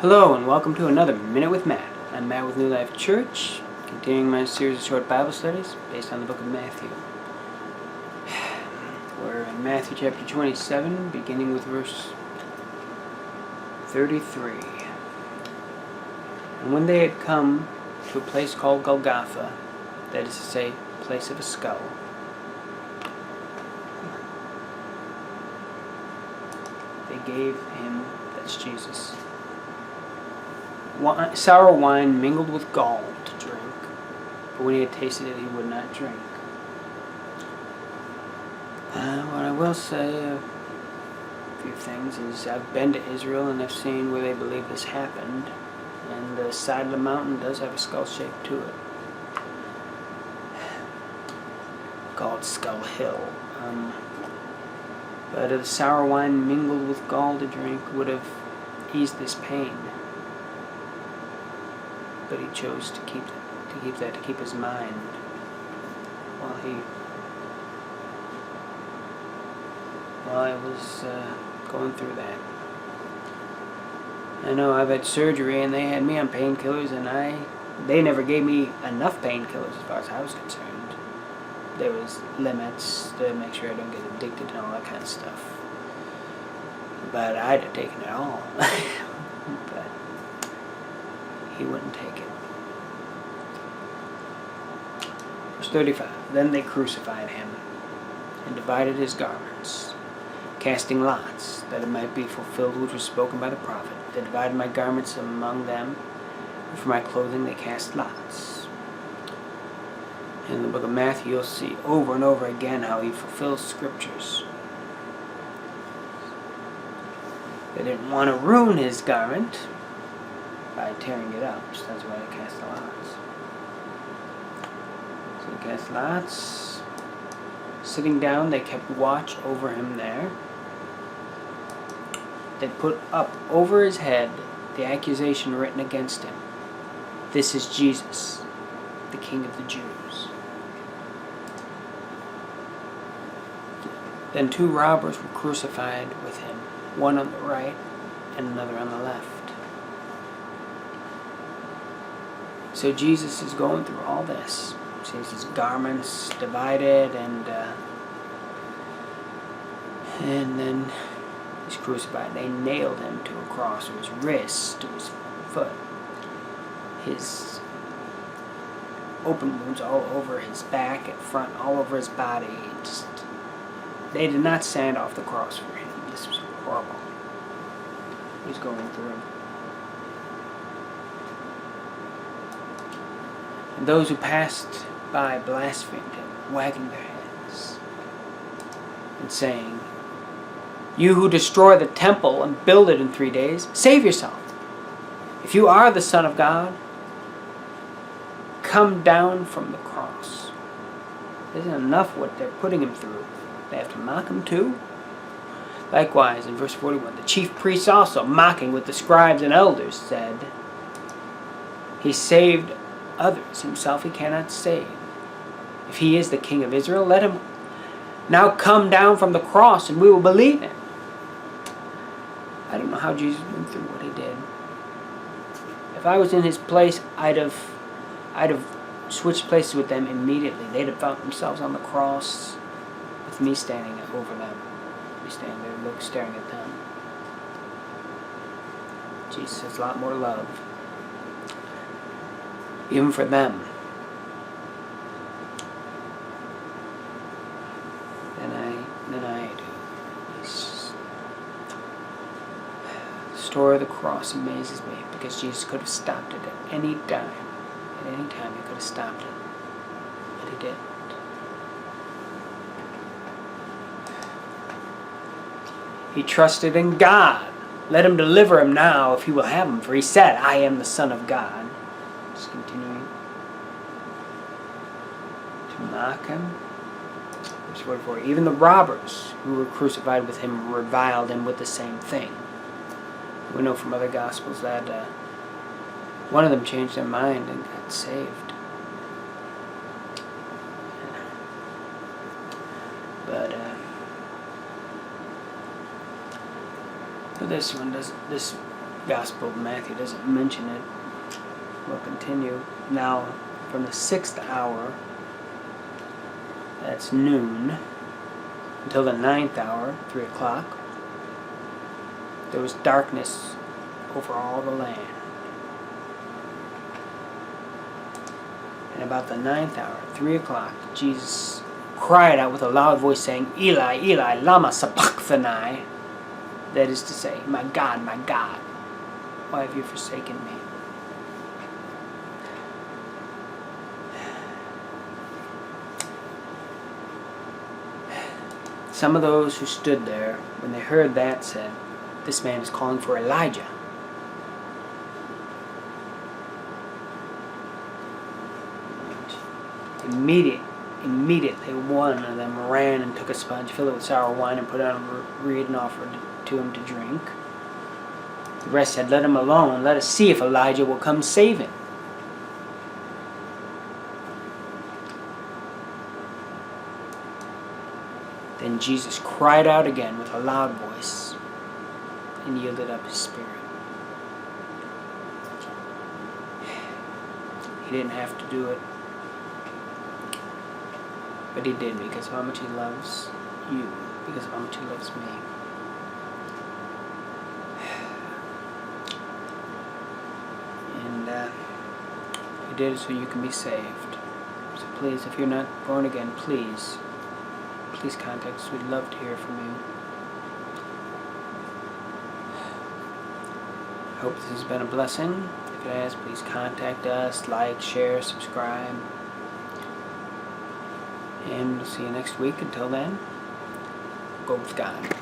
Hello and welcome to another Minute with Matt. I'm Matt with New Life Church, continuing my series of short Bible studies based on the book of Matthew. We're in Matthew chapter 27, beginning with verse 33. And when they had come to a place called Golgotha, that is to say, place of a skull, they gave him, that's Jesus, sour wine mingled with gall to drink, but when he had tasted it, he would not drink. What I will say, a few things, is I've been to Israel and I've seen where they believe this happened, and the side of the mountain does have a skull shape to it, called Skull Hill. But the sour wine mingled with gall to drink would have eased this pain. But he chose to keep his mind while I was going through that. I know I've had surgery and they had me on painkillers, and they never gave me enough painkillers as far as I was concerned. There was limits to make sure I don't get addicted and all that kind of stuff. But I'd have taken it all. But he wouldn't take it. Verse 35. Then they crucified him and divided his garments, casting lots, that it might be fulfilled which was spoken by the prophet. They divided my garments among them, and for my clothing they cast lots. In the book of Matthew, you'll see over and over again how he fulfills scriptures. They didn't want to ruin his garment by tearing it up, so that's why they cast the lots. So they cast lots. Sitting down, they kept watch over him there. They put up over his head the accusation written against him. This is Jesus, the King of the Jews. Then two robbers were crucified with him, one on the right and another on the left. So Jesus is going through all this. Sees his garments divided, and then he's crucified. They nailed him to a cross, to his wrist, to his foot, his open wounds all over his back and front, all over his body. They did not sand off the cross for him. This was horrible. He's going through. And those who passed by blasphemed him, wagging their heads, and saying, "You who destroy the temple and build it in 3 days, save yourself. If you are the Son of God, come down from the cross." Isn't enough what they're putting him through? They have to mock him too? Likewise, in verse 41, the chief priests also, mocking with the scribes and elders, said, "He saved others, himself he cannot save. If he is the King of Israel, let him now come down from the cross and we will believe him." I don't know how Jesus went through what he did. If I was in his place, I'd have switched places with them immediately. They'd have found themselves on the cross with me standing over them. Me standing there staring at them. Jesus has a lot more love, even for them, than I do. The story of the cross amazes me, because Jesus could have stopped it at any time. At any time he could have stopped it, but he didn't. He trusted in God. Let him deliver him now if he will have him, for he said, "I am the Son of God." Just continuing to mock him. Verse 44, even the robbers who were crucified with him reviled him with the same thing. We know from other Gospels that one of them changed their mind and got saved. But But this one doesn't. This Gospel of Matthew doesn't mention it. We'll continue. Now, from the 6th hour, that's noon, until the 9th hour, 3 o'clock, there was darkness over all the land. And about the 9th hour, 3 o'clock, Jesus cried out with a loud voice saying, Eli, Eli, lama sabachthani. That is to say, my God, why have you forsaken me? Some of those who stood there, when they heard that, said, this man is calling for Elijah. Immediately one of them ran and took a sponge, filled it with sour wine, and put it on a reed and offered it to him to drink. The rest said, let him alone. Let us see if Elijah will come save him. Then Jesus cried out again with a loud voice and yielded up his spirit. He didn't have to do it, but he did because of how much he loves you, because of how much he loves me. And he did it so you can be saved. So please, if you're not born again, please contact us. We'd love to hear from you. I hope this has been a blessing. If it has, please contact us, like, share, subscribe. And we'll see you next week. Until then, go with God.